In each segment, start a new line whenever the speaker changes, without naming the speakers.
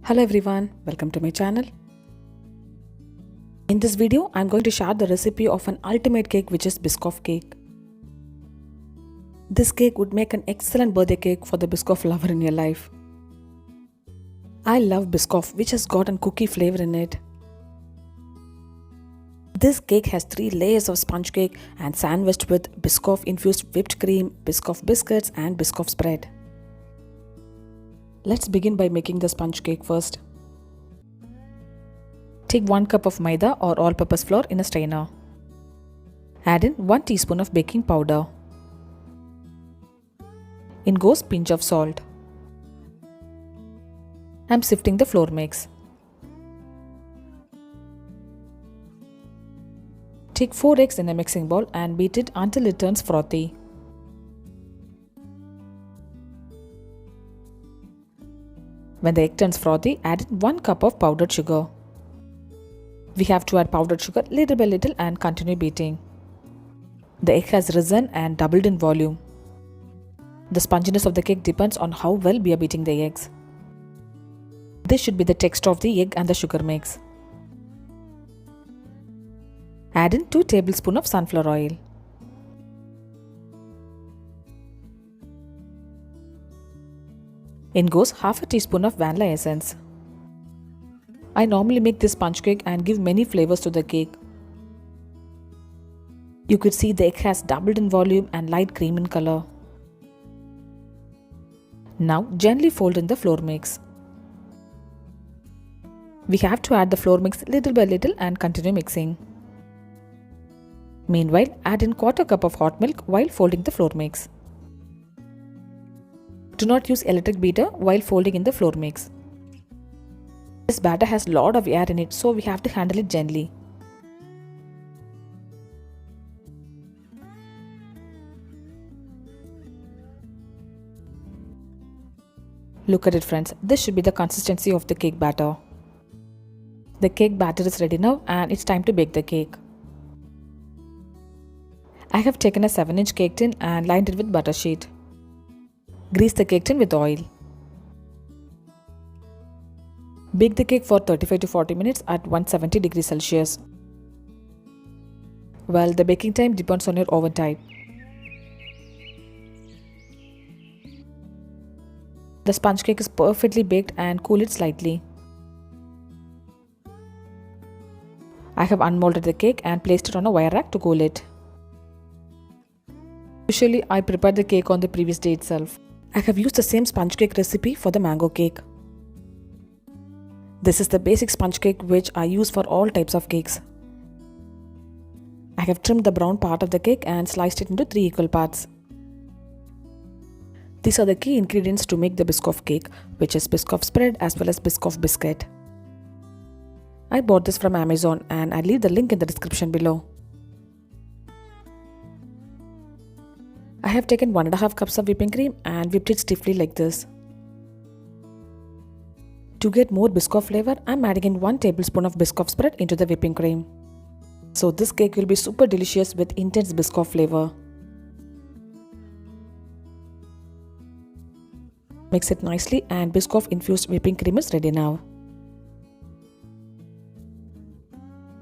Hello everyone, welcome to my channel. In this video, I'm going to share the recipe of an ultimate cake which is Biscoff cake. This cake would make an excellent birthday cake for the Biscoff lover in your life. I love Biscoff which has got a cookie flavor in it. This cake has 3 layers of sponge cake and sandwiched with Biscoff infused whipped cream, Biscoff biscuits and Biscoff spread. Let's begin by making the sponge cake first. Take 1 cup of maida or all-purpose flour in a strainer. Add in 1 teaspoon of baking powder. In goes pinch of salt. I'm sifting the flour mix. Take 4 eggs in a mixing bowl and beat it until it turns frothy. When the egg turns frothy, add in 1 cup of powdered sugar. We have to add powdered sugar little by little and continue beating. The egg has risen and doubled in volume. The sponginess of the cake depends on how well we are beating the eggs. This should be the texture of the egg and the sugar mix. Add in 2 tablespoons of sunflower oil. In goes half a teaspoon of vanilla essence. I normally make this sponge cake and give many flavors to the cake. You could see the egg has doubled in volume and light cream in color. Now gently fold in the flour mix. We have to add the flour mix little by little and continue mixing. Meanwhile, add in 1/4 cup of hot milk while folding the flour mix. Do not use electric beater while folding in the flour mix. This batter has a lot of air in it, so we have to handle it gently. Look at it friends, this should be the consistency of the cake batter. The cake batter is ready now and it's time to bake the cake. I have taken a 7-inch cake tin and lined it with butter sheet. Grease the cake tin with oil. Bake the cake for 35 to 40 minutes at 170 degrees Celsius. Well, the baking time depends on your oven type. The sponge cake is perfectly baked and cool it slightly. I have unmolded the cake and placed it on a wire rack to cool it. Usually, I prepare the cake on the previous day itself. I have used the same sponge cake recipe for the mango cake. This is the basic sponge cake which I use for all types of cakes. I have trimmed the brown part of the cake and sliced it into 3 equal parts. These are the key ingredients to make the Biscoff cake, which is Biscoff spread as well as Biscoff biscuit. I bought this from Amazon and I'll leave the link in the description below. I have taken 1.5 cups of whipping cream and whipped it stiffly like this. To get more Biscoff flavor, I'm adding in 1 tablespoon of Biscoff spread into the whipping cream. So this cake will be super delicious with intense Biscoff flavor. Mix it nicely and Biscoff infused whipping cream is ready now.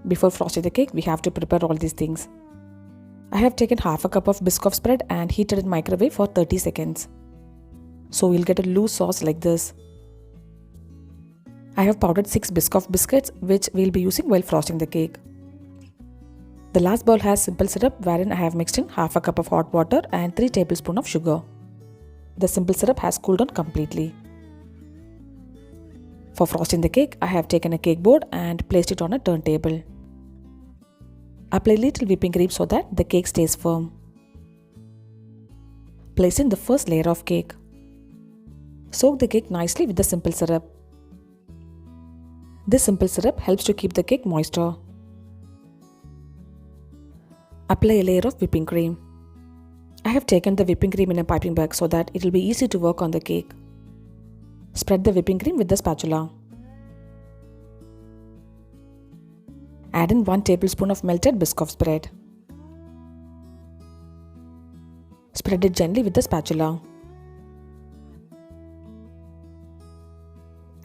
Before frosting the cake, we have to prepare all these things. I have taken half a cup of Biscoff spread and heated in microwave for 30 seconds. So we'll get a loose sauce like this. I have powdered 6 Biscoff biscuits which we'll be using while frosting the cake. The last bowl has simple syrup wherein I have mixed in half a cup of hot water and 3 tablespoons of sugar. The simple syrup has cooled down completely. For frosting the cake, I have taken a cake board and placed it on a turntable. Apply little whipping cream so that the cake stays firm. Place in the first layer of cake. Soak the cake nicely with the simple syrup. This simple syrup helps to keep the cake moister. Apply a layer of whipping cream. I have taken the whipping cream in a piping bag so that it will be easy to work on the cake. Spread the whipping cream with the spatula. Add in 1 tablespoon of melted Biscoff spread. Spread it gently with the spatula.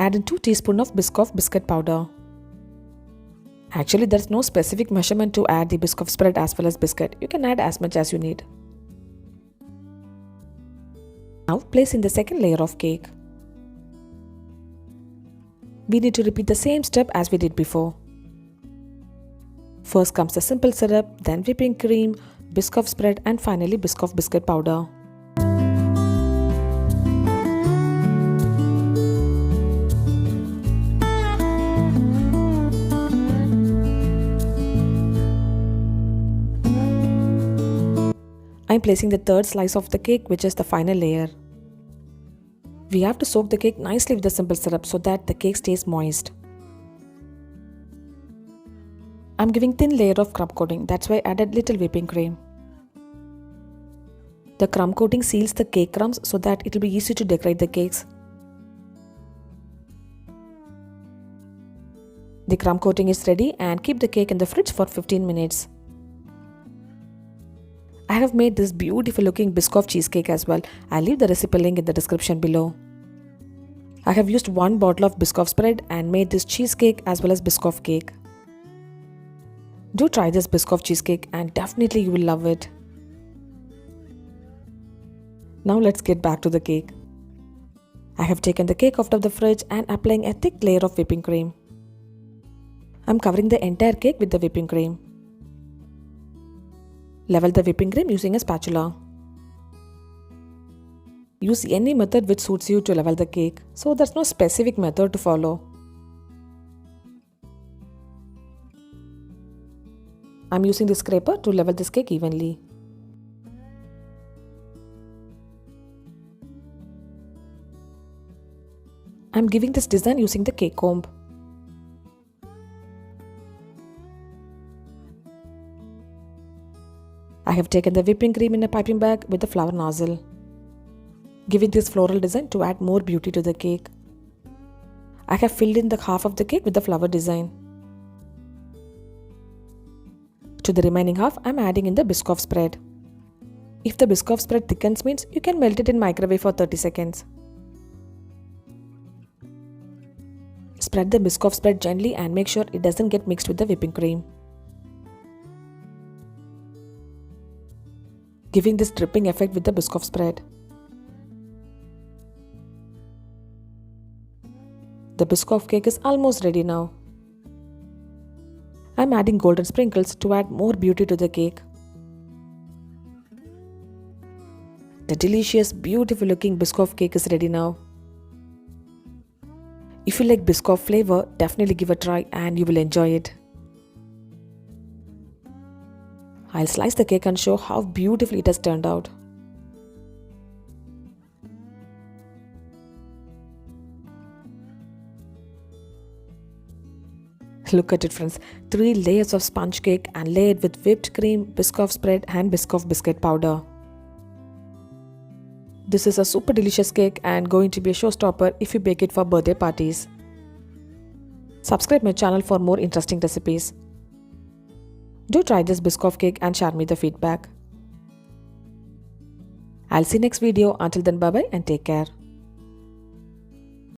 Add in 2 teaspoons of Biscoff biscuit powder. Actually, there's no specific measurement to add the Biscoff spread as well as biscuit. You can add as much as you need. Now place in the second layer of cake. We need to repeat the same step as we did before. First comes the simple syrup, then whipping cream, Biscoff spread and finally Biscoff biscuit powder. I'm placing the third slice of the cake, which is the final layer. We have to soak the cake nicely with the simple syrup so that the cake stays moist. I'm giving thin layer of crumb coating, that's why I added little whipping cream. The crumb coating seals the cake crumbs so that it will be easy to decorate the cakes. The crumb coating is ready and keep the cake in the fridge for 15 minutes. I have made this beautiful looking Biscoff cheesecake as well. I'll leave the recipe link in the description below. I have used 1 bottle of Biscoff spread and made this cheesecake as well as Biscoff cake. Do try this Biscoff cheesecake and definitely you will love it. Now let's get back to the cake. I have taken the cake out of the fridge and applying a thick layer of whipping cream. I'm covering the entire cake with the whipping cream. Level the whipping cream using a spatula. Use any method which suits you to level the cake, so there's no specific method to follow. I'm using the scraper to level this cake evenly. I'm giving this design using the cake comb. I have taken the whipping cream in a piping bag with the flower nozzle, giving this floral design to add more beauty to the cake. I have filled in the half of the cake with the flower design. To the remaining half, I am adding in the Biscoff spread. If the Biscoff spread thickens means you can melt it in microwave for 30 seconds. Spread the Biscoff spread gently and make sure it doesn't get mixed with the whipping cream. Giving this dripping effect with the Biscoff spread. The Biscoff cake is almost ready now. I'm adding golden sprinkles to add more beauty to the cake. The delicious, beautiful looking Biscoff cake is ready now. If you like Biscoff flavor, definitely give a try and you will enjoy it. I'll slice the cake and show how beautifully it has turned out. Look at it friends, 3 layers of sponge cake and layered with whipped cream, Biscoff spread and Biscoff biscuit powder. This is a super delicious cake and going to be a showstopper if you bake it for birthday parties. Subscribe my channel for more interesting recipes. Do try this Biscoff cake and share me the feedback. I'll see you next video. Until then, bye bye and take care.